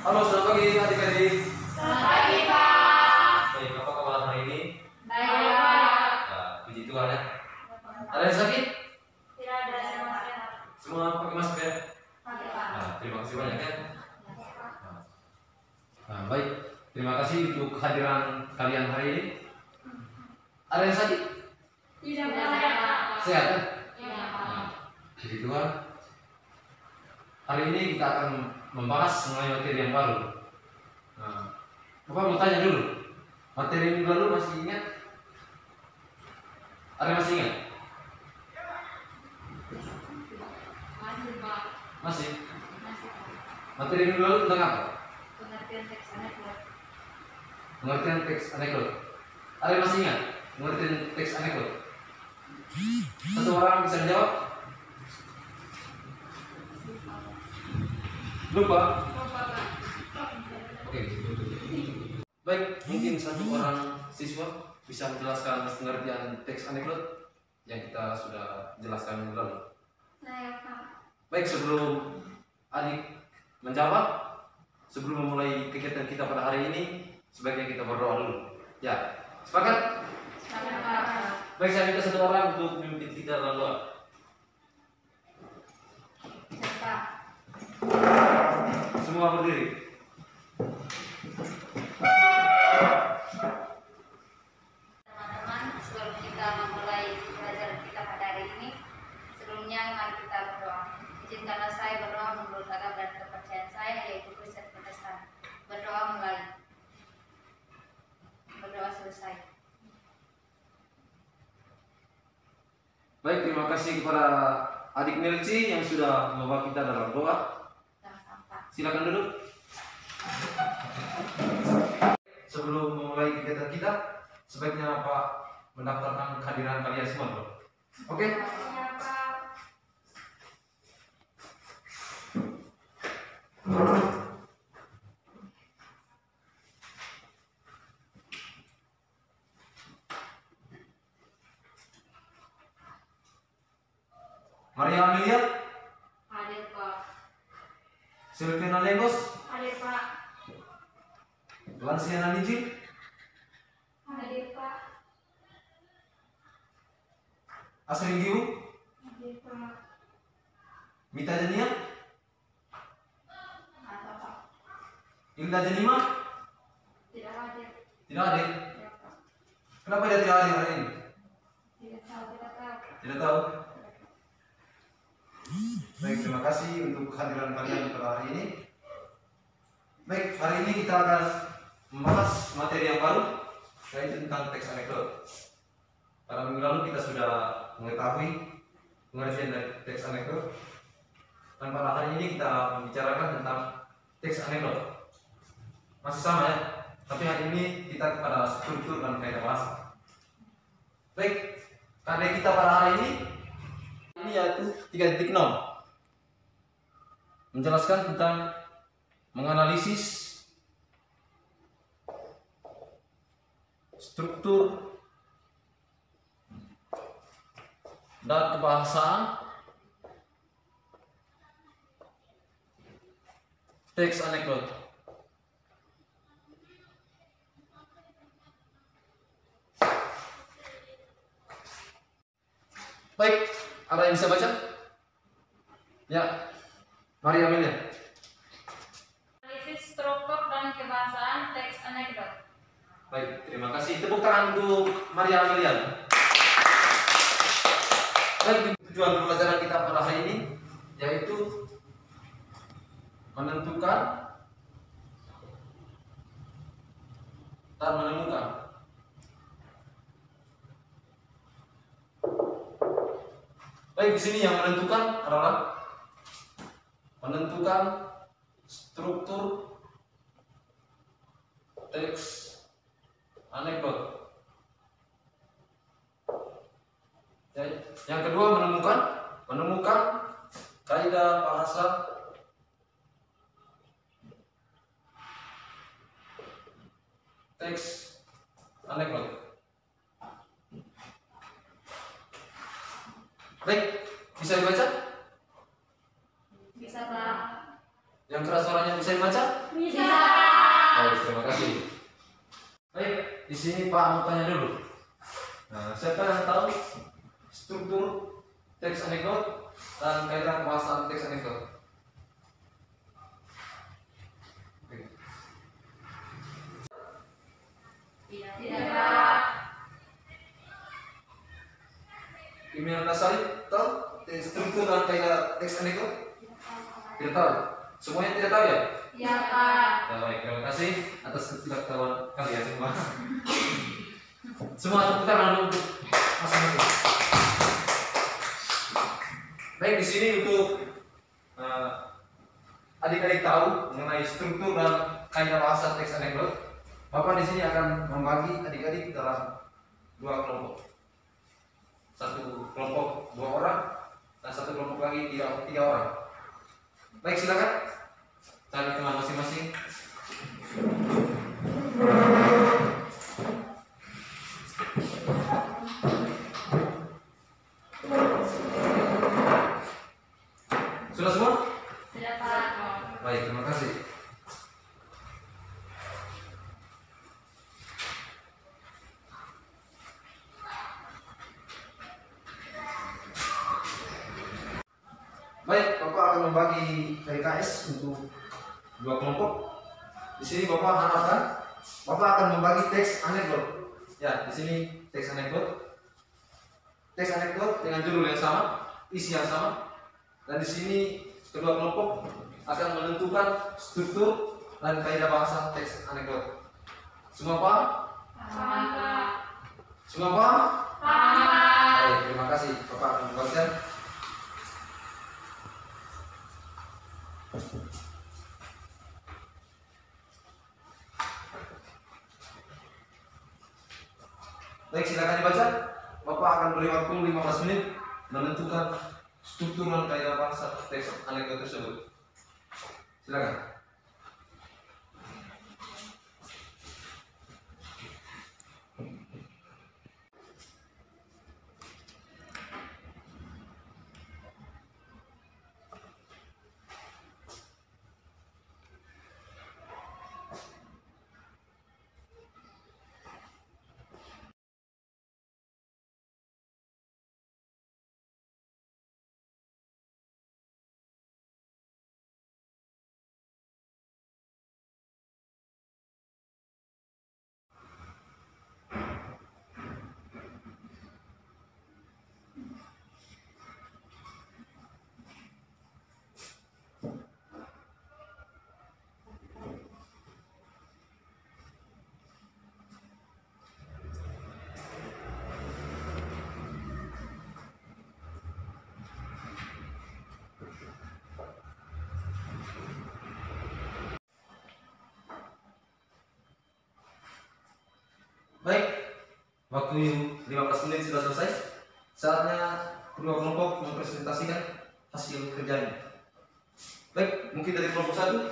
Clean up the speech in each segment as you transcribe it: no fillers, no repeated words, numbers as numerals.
Halo, selamat pagi adik-adik. Selamat pagi, Pak. Baik, apa kabar hari ini? Baik, Pak. Nah, puji Tuhan ya. Ada yang sakit? Tidak ada yang sehat. Semua pakai masker ya? Pakai, Pak. Nah, terima kasih banyak ya. Nah, baik. Terima kasih untuk kehadiran kalian hari ini. Ada yang sakit? Tidak ada, Pak. Sehat kan? Iya, Pak. Nah, puji Tuhan. Hari ini kita akan membahas mengenai materi yang baru. Nah, Bapak mau tanya dulu. Materi minggu lalu masih ingat? Ada yang masih ingat? Masih, Pak. Masih? Masih, Pak. Materi minggu lalu tentang apa? Pengertian teks anekdot. Pengertian teks anekdot. Ada yang masih ingat? Pengertian teks anekdot. Satu orang bisa menjawab? Lupa? Lupa, Pak. Oke. Baik, mungkin satu orang siswa bisa menjelaskan pengertian teks anekdot yang kita sudah jelaskan minggu lalu. Saya, Pak. Baik, sebelum adik menjawab, sebelum memulai kegiatan kita pada hari ini, sebaiknya kita berdoa dulu. Ya, sepakat? Saya, Pak. Baik, saya minta satu orang untuk memimpin kita dalam doa. Saya, Pak. Semua berdiri. Teman-teman, sebelum kita memulai pelajaran kita pada hari ini, sebelumnya mari kita berdoa. Izinkanlah saya berdoa menurut agama dan kepercayaan saya, yaitu Kristen Protestan. Berdoa mulai. Berdoa selesai. Baik, terima kasih kepada adik Melci yang sudah membawa kita dalam doa. Jangan sampah. Silakan duduk. Sebelum memulai kegiatan kita, sebaiknya Pak mendaftarkan kehadiran kalian semua, Bro. Oke? Ya, Pak. Maria Amelia, Hadir, Pak. Silviana Legos, Hadir, Pak. Lansiana Niji, Hadir, Pak. Asri Giu, Hadir, Pak. Mita Jania, Ada, Pak. Ilda Janima, Tidak hadir. tidak hadir. Ya, Pak. Kenapa dia tidak hadir hari ini? Tidak tahu, tidak tahu. Tidak tahu. Baik, terima kasih untuk kehadiran kalian pada hari ini. Baik, hari ini kita akan membahas materi yang baru, yaitu tentang teks anekdot. Pada minggu lalu kita sudah mengetahui pengertian dari teks anekdot, dan pada hari ini kita membicarakan tentang teks anekdot. Masih sama ya, tapi hari ini kita kepada struktur dan kaidah bahasa. Baik, karya kita pada hari ini yaitu 3.0, menjelaskan tentang menganalisis struktur dan kebahasaan teks anekdot. Baik, ada yang bisa baca? Ya, mari Amelia. Analisis struktur dan kebahasaan teks anekdot. Baik, terima kasih. Tepuk tangan untuk Maria Amelia. Baik, tujuan pelajaran kita pada hari ini yaitu menentukan dan menemukan. Baik, di sini yang menentukan adalah menentukan struktur teks anekdot. Yang kedua menemukan kaidah bahasa teks anekdot. Baik, bisa dibaca? Bisa, Pak. Yang keras suaranya bisa dibaca? Bisa. Baik, terima kasih. Baik, di sini Pak mau tanya dulu. Nah, siapa yang tahu struktur teks anekdot dan kaidah pembahasan teks anekdot? Oke. Tidak. Ini yang Nasari tahu struktur dan kaidah teks anekdot? Tidak tahu. Semuanya tidak tahu ya? Ya, Pak. Ya, baik, terima kasih atas ketidaktahuan kalian semua. Semua tepuk tangan untuk masing-masing. Baik, di sini untuk adik-adik tahu mengenai struktur dan kaidah bahasa teks anekdot. Bapak di sini akan membagi adik-adik dalam dua kelompok. Satu kelompok 2 orang dan satu kelompok lagi 3 orang. Baik, silakan cari teman masing-masing. Sudah semua? Sudah, Pak. Baik, terima kasih. Baik, Bapak akan membagi PKS untuk 2 kelompok. Di sini Bapak harapkan Bapak akan membagi teks anekdot. Ya, di sini teks anekdot. Teks anekdot dengan judul yang sama, isi yang sama. Dan di sini kedua kelompok akan menentukan struktur dan kaidah bahasa teks anekdot. Semua paham? Paham, Pak. Semua paham? Paham, Pak. Baik, terima kasih. Bapak akan membagikan. Baik, silakan dibaca. Bapak akan beri waktu 15 menit menentukan struktur dan kaidah bahasa teks anekdot tersebut. Silakan. Baik, waktu 15 menit sudah selesai. Saatnya kedua kelompok mempresentasikan hasil kerjanya. Baik, mungkin dari kelompok 1.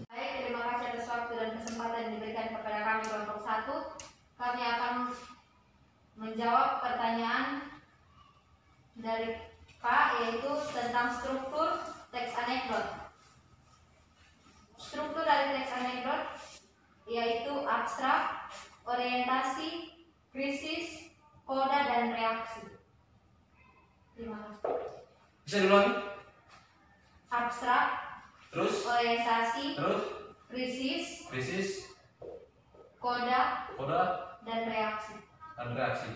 Baik, terima kasih atas waktu dan kesempatan yang diberikan kepada kami kelompok 1. Kami akan menjawab pertanyaan dari Pak, yaitu tentang struktur teks anekdot. Struktur dari teks anekdot yaitu abstrak, orientasi, krisis, koda, dan reaksi. Terima kasih. Bisa diulangi? Abstrak, Terus, orientasi, terus, krisis, koda, dan reaksi. dan reaksi.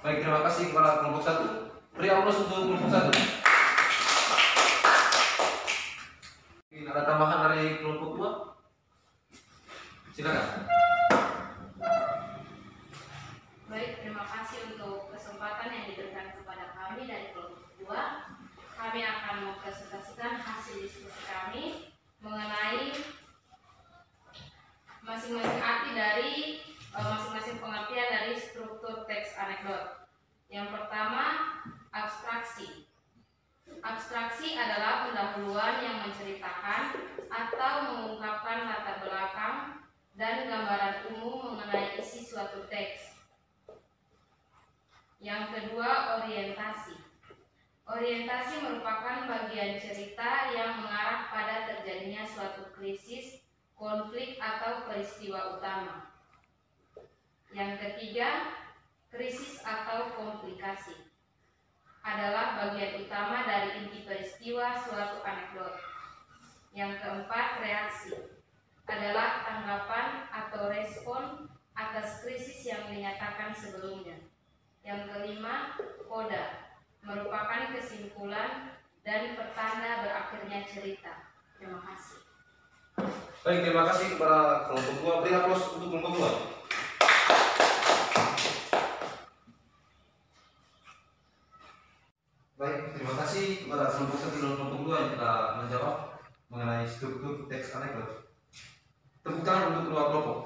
Baik, terima kasih kepada kelompok 1. Beri aplaus untuk kelompok 1. Mungkin ada tambahan dari kelompok 2? Silakan. Baik, terima kasih untuk kesempatan yang diberikan kepada kami dari kelompok 2. Kami akan mempresentasikan hasil diskusi kami mengenai masing-masing arti dari masing-masing pengertian dari struktur teks anekdot. Yang pertama, abstraksi. Abstraksi adalah pendahuluan yang menceritakan atau mengungkapkan latar belakang dan gambaran umum mengenai isi suatu teks. Yang kedua, orientasi. Orientasi merupakan bagian cerita yang mengarah pada terjadinya suatu krisis, konflik, atau peristiwa utama. Yang ketiga, krisis atau komplikasi adalah bagian utama dari inti peristiwa suatu anekdot. Yang keempat, reaksi adalah tanggapan atau respon atas krisis yang dinyatakan sebelumnya. Yang kelima, koda merupakan kesimpulan dan pertanda berakhirnya cerita. Terima kasih. Baik, terima kasih kepada kelompok 2. Beri aplaus untuk kelompok 2. Baik, terima kasih kepada kelompok 1 dan kelompok 2 yang telah menjawab mengenai struktur teks anekdot. Tepuk tangan untuk kedua kelompok.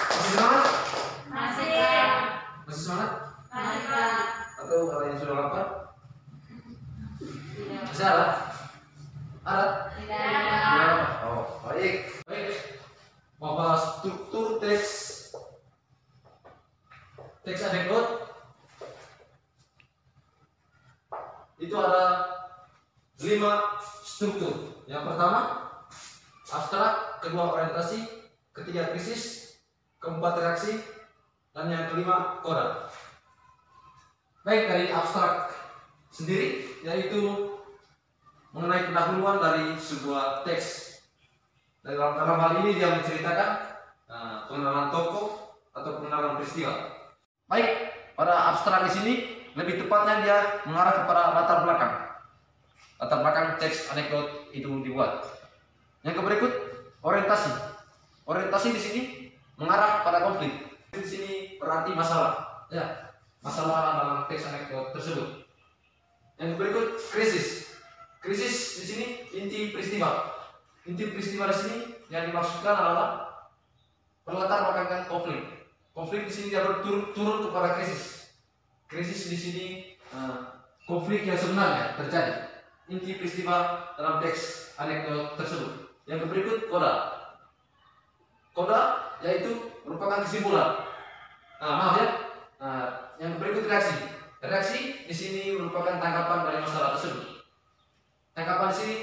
Masih semangat? Masih. Masih semangat? Masih. Atau ada yang sudah lapar? Tidak. Masih ada? Ada? Tidak. Ya. Oh, baik. Baik. Bahwa struktur teks anekdot itu ada 5 struktur. Yang pertama, abstrak, kedua orientasi, ketiga krisis, keempat reaksi, dan yang kelima koda. Baik, dari abstrak sendiri yaitu mengenai pendahuluan dari sebuah teks. Dalam hal ini dia menceritakan pengenalan tokoh atau pengenalan peristiwa. Baik, pada abstrak di sini lebih tepatnya dia mengarah kepada latar belakang teks anekdot itu dibuat. Yang berikut, orientasi. Orientasi di sini mengarah pada konflik. Di sini berarti masalah. Ya, masalah dalam teks anekdot tersebut. Yang berikut, krisis. Krisis di sini inti peristiwa. Inti peristiwa di sini yang dimaksudkan adalah berlatar belakangkan konflik. Konflik di sini dia turun kepada krisis. Krisis di sini konflik yang sebenarnya terjadi. Inti peristiwa dalam teks anekdot tersebut. Yang berikut, koda. Koda yaitu merupakan kesimpulan. Maaf ya. Yang berikut, reaksi. Reaksi di sini merupakan tanggapan dari masalah tersebut. Tanggapan di sini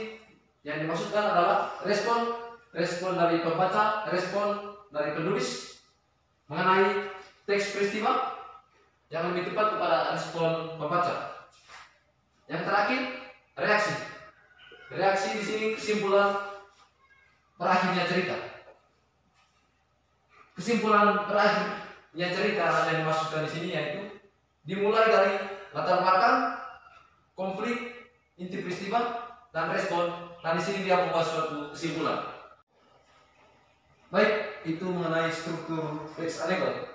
yang dimaksudkan adalah respon dari pembaca, respon dari penulis mengenai teks peristiwa, yang lebih tepat kepada respon pembaca. Yang terakhir, reaksi. Reaksi di sini kesimpulan berakhirnya cerita. Kesimpulan berakhirnya cerita yang dimaksudkan di sini yaitu dimulai dari latar belakang, konflik, inti peristiwa, dan respon. Dan di sini dia membuat suatu kesimpulan. Baik, itu mengenai struktur teks anekdot.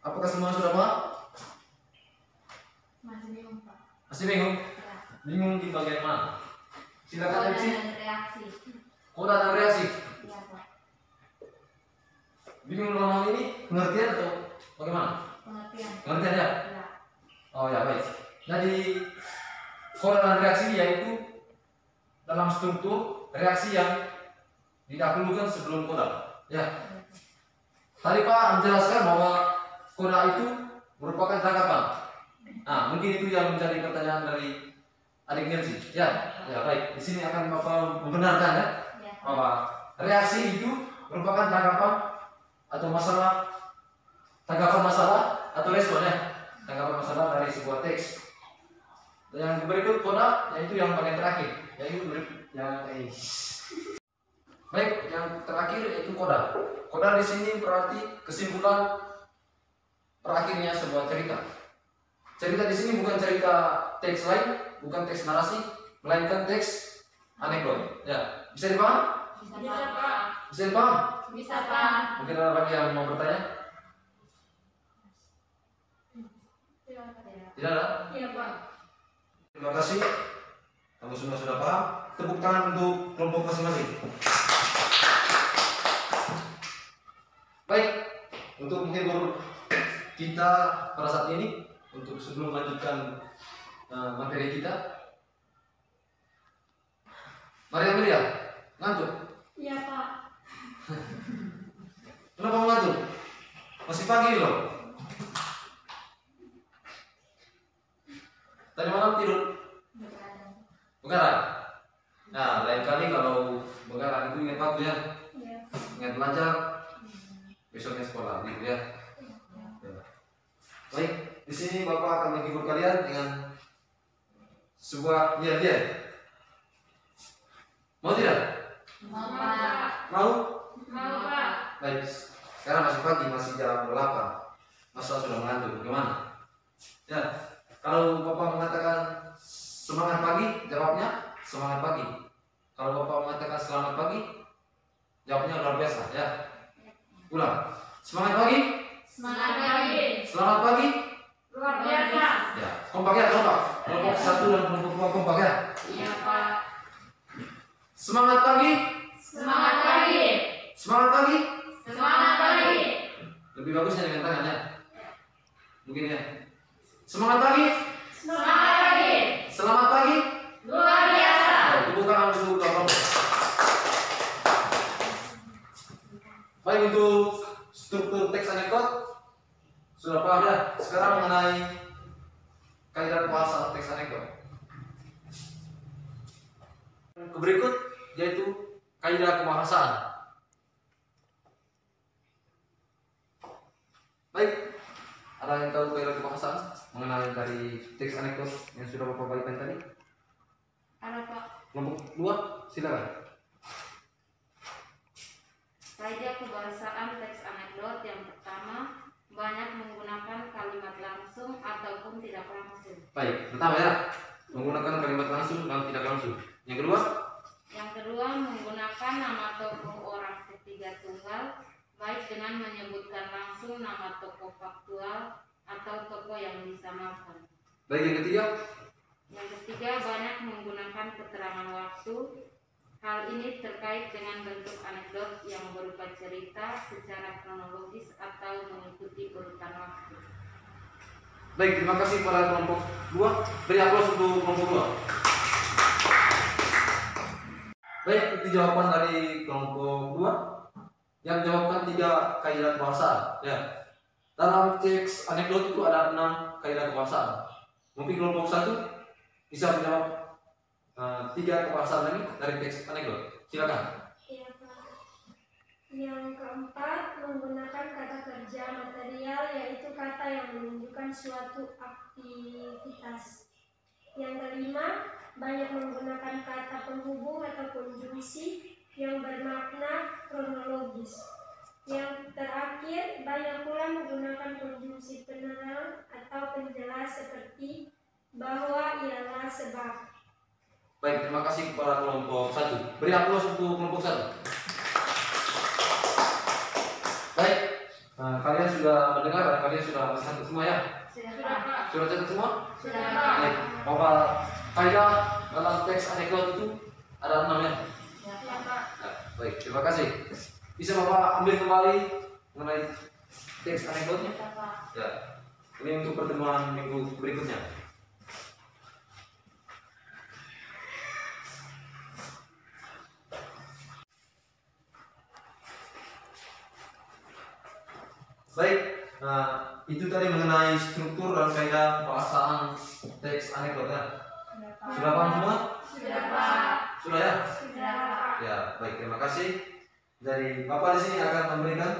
Apakah semua sudah paham? Masih bingung, Pak. Masih bingung? Ya. Bingung di bagian mana? Silakan Koda MC. dan reaksi. Koda dan reaksi. Iya, Pak. Bingung dalam hal ini pengertian atau bagaimana? Pengertian. Pengertian ya? Ya. Oh ya, baik. Jadi koda dan reaksi yaitu dalam struktur reaksi yang didahulukan sebelum koda. Ya. Tadi Pak menjelaskan bahwa koda itu merupakan tanggapan. Mungkin itu yang menjadi pertanyaan dari adik Nelsi. Ya, baik. Di sini akan Bapak membenarkan ya, Ya. bahwa reaksi itu merupakan tanggapan atau tanggapan masalah atau respon ya, tanggapan masalah dari sebuah teks. Yang berikut koda yaitu yang bagian terakhir, yaitu baik, yang terakhir yaitu koda. Koda di sini berarti kesimpulan berakhirnya sebuah cerita. Cerita di sini bukan cerita teks lain, bukan teks narasi, melainkan teks anekdot. Ya, bisa dipaham? Bisa, Pak. Bisa dipaham? Bisa, Pak. Mungkin ada lagi yang mau bertanya? Tidak ada? Iya, Pak. Terima kasih. Kamu semua sudah paham? Tepuk tangan untuk kelompok masing-masing. Baik, untuk menghibur kita pada saat ini, untuk sebelum melanjutkan materi kita, Maria Amelia, ngantuk? Iya, Pak. Kenapa ngantuk? Masih pagi loh. Tadi malam tidur begadang. Nah, lain kali kalau begadang itu ingat waktu ya, ingat belajar, besoknya sekolah, gitu ya. Baik, di sini Bapak akan menghibur kalian dengan sebuah dia. Mau tidak? Mau, Pak. Mau? Mau, Pak. Baik, sekarang masih pagi, masih jam 8. Masa sudah mengantuk, gimana? Ya, kalau Bapak mengatakan semangat pagi, jawabnya semangat pagi. Kalau Bapak mengatakan selamat pagi, jawabnya luar biasa, ya. Ulang. Semangat pagi. Semangat pagi. Selamat pagi. Luar biasa. Ya, kompak ya, kompak. Kelompok 1 dan kelompok 2 kompak ya. Iya, Pak. Semangat pagi. Semangat pagi. Semangat pagi. Semangat pagi. Lebih bagusnya dengan tangan ya. Begini ya. Semangat pagi. Semangat pagi. Selamat pagi. Luar biasa. Baik, tepuk tangan untuk kelompok. Baik, untuk struktur teks anekdot sudah paham ya. Sekarang mengenai kaidah bahasa teks anekdot. Berikut yaitu kaidah kebahasaan. Baik, ada yang tahu kaidah kebahasaan mengenai dari teks anekdot yang sudah Bapak bagikan tadi? Ada, Pak. Kelompok 2, silakan. Kaidah kebahasaan teks anekdot yang pertama, banyak menggunakan kalimat langsung ataupun tidak langsung. Baik, pertama ya, menggunakan kalimat langsung dan tidak langsung. Yang kedua, menggunakan nama tokoh orang ketiga tunggal, baik dengan menyebutkan langsung nama tokoh faktual atau tokoh yang disamakan. baik yang ketiga, Banyak menggunakan keterangan waktu. Hal ini terkait dengan bentuk anekdot yang berupa cerita secara kronologis atau mengikuti urutan waktu. baik terima kasih pada kelompok 2. Beri aplaus untuk kelompok 2. Baik, itu jawaban dari kelompok 2 yang menjawabkan 3 kaidah kebahasaan. Ya, dalam teks anekdot itu ada 6 kaidah kebahasaan. Mungkin kelompok 1 bisa menjawab 3 kebahasaan lagi dari teks anekdot. Silakan. Iya, Pak. Yang keempat, menggunakan kata kerja material, yaitu kata yang menunjukkan suatu aktivitas. Yang kelima, banyak menggunakan kata penghubung atau konjungsi yang bermakna kronologis. Yang terakhir, banyak pula menggunakan konjungsi penerang atau penjelas seperti bahwa ialah sebab. Baik, terima kasih kepada kelompok 1. Beri aplaus untuk kelompok 1. Baik, kalian sudah mendengar dan kalian sudah mencatat semua ya? Sudah, Pak. Sudah catat semua? Sudah, Pak. Baik, Bapak kaidah dalam teks anekdot itu ada 6 ya? Sudah, Pak. Nah, baik, terima kasih. Bisa Bapak ambil kembali mengenai teks anekdotnya? Sudah, Pak. Ya, ini untuk pertemuan minggu berikutnya. Baik, nah itu tadi mengenai struktur dan kaidah kebahasaan teks anekdot ya. Sudah paham semua? Sudah, Pak. Sudah ya? Sudah, Pak. Ya, baik, terima kasih. Dari Bapak di sini akan memberikan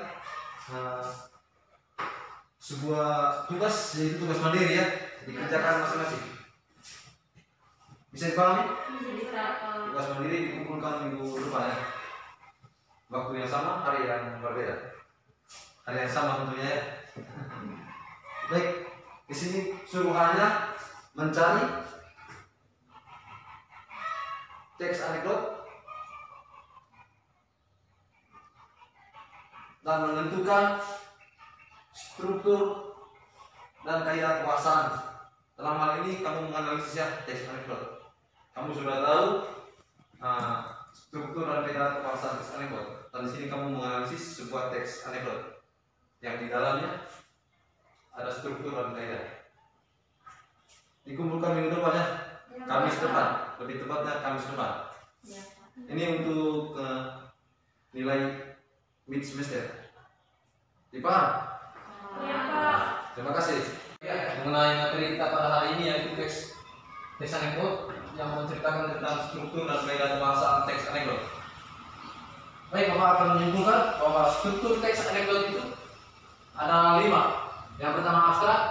sebuah tugas, yaitu tugas mandiri ya, dikerjakan masing-masing. Bisa dipahami? Bisa, Pak. Tugas mandiri dikumpulkan minggu depan ya. Waktu yang sama, hari yang berbeda. Hari yang sama tentunya ya. Baik, di sini suruhannya mencari teks anekdot dan menentukan struktur dan kaidah kebahasaan. Dalam hal ini kamu menganalisis ya teks anekdot. Kamu sudah tahu struktur dan kaidah kebahasaan teks anekdot. Dan di sini kamu menganalisis sebuah teks anekdot yang di dalamnya ada struktur dan kaidah. Dikumpulkan minggu depan ya, Kamis depan, lebih tepatnya Kamis depan. Ya, Pak. Ini untuk nilai mid semester. Dipaham? Ya, Pak. Terima kasih. Ya, mengenai materi kita pada hari ini yaitu teks teks anekdot yang menceritakan tentang struktur dan gaya pembahasan teks anekdot. Baik, Bapak akan menyimpulkan bahwa struktur teks anekdot itu ada 5. Yang pertama abstrak,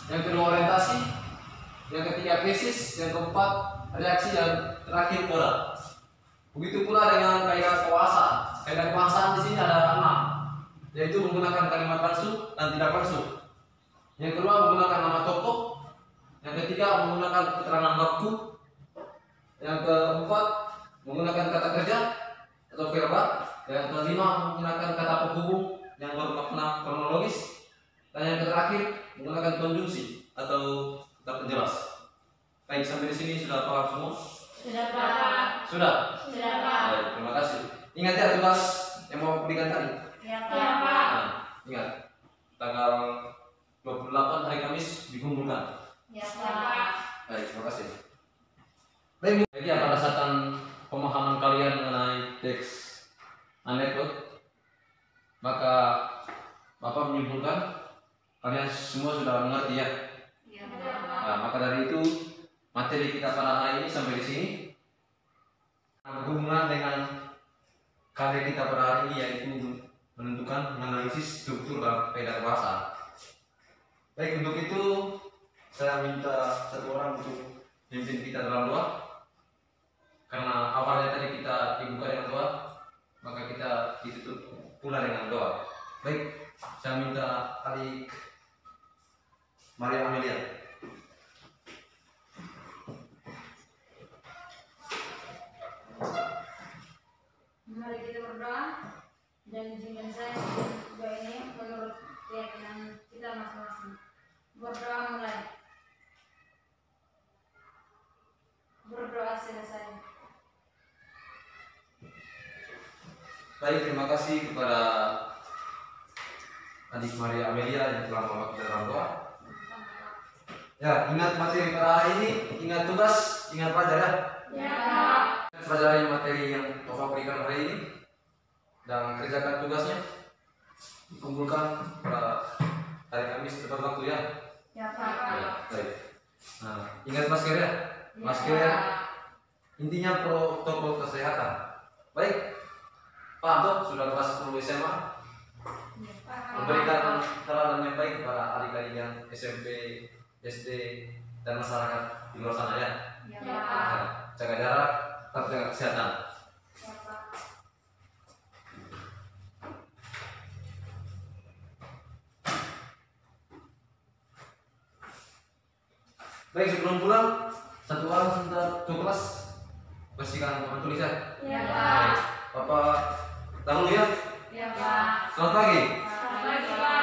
yang kedua orientasi, yang ketiga tesis, yang keempat reaksi, dan terakhir koda. Begitu pula dengan kaidah kewasaan. Kaidah kewasaan di sini ada 6, yaitu menggunakan kalimat langsung dan tidak langsung. Yang kedua menggunakan nama tokoh. Yang ketiga menggunakan keterangan waktu. Yang keempat menggunakan kata kerja atau verbal. Yang kelima menggunakan kata penghubung yang bermakna kronologis. Dan yang terakhir menggunakan konjungsi atau kata penjelas. Baik, sampai di sini sudah paham semua? Sudah Pak. Sudah? Sudah Pak. Baik, terima kasih. Ingat ya tugas yang mau berikan tadi. Ya Pak. Nah, ingat tanggal 28 hari Kamis dikumpulkan. Ya Pak. Baik, terima kasih. Baik, jadi apa dasarkan pemahaman kalian mengenai teks anekdot? Maka Bapak menyimpulkan kalian semua sudah mengerti ya. Ya Pak. Nah, maka dari itu materi kita pada hari ini sampai di sini. Berhubungan dengan karya kita pada hari ini, yaitu menentukan menganalisis struktur dan kaidah bahasa. Baik, untuk itu saya minta satu orang untuk pimpin kita dalam doa. Karena awalnya tadi kita dibuka dengan doa, maka kita ditutup pula dengan doa. Baik, saya minta adik Maria Amelia. Mari kita berdoa dan izinkan saya doa ini menurut keyakinan kita masing-masing. Berdoa mulai. Berdoa selesai. Baik, terima kasih kepada adik Maria Amelia yang telah mewakili dalam doa. Ya, ingat materi pada hari ini, ingat tugas, ingat pelajar ya. Ya Pak. Pelajari materi yang Bapak berikan hari ini dan kerjakan tugasnya. Dikumpulkan pada hari Kamis tepat waktu ya. Ya Pak. Ya, baik. Nah, ingat masker ya. Masker ya. Intinya protokol kesehatan. Baik. Pak Anto sudah kelas 10 SMA. Ya Pak. Memberikan teladan yang baik kepada adik-adik yang SMP, SD, dan masyarakat di luar sana ya. Ya Nah, Pak. jaga jarak, tetap jaga kesehatan. Ya Pak. Baik, sebelum pulang, satu orang sebentar tuh kelas bersihkan papan tulis ya. Ya Pak. Bapak dahulu ya. Ya Pak. Selamat pagi. Selamat pagi Pak.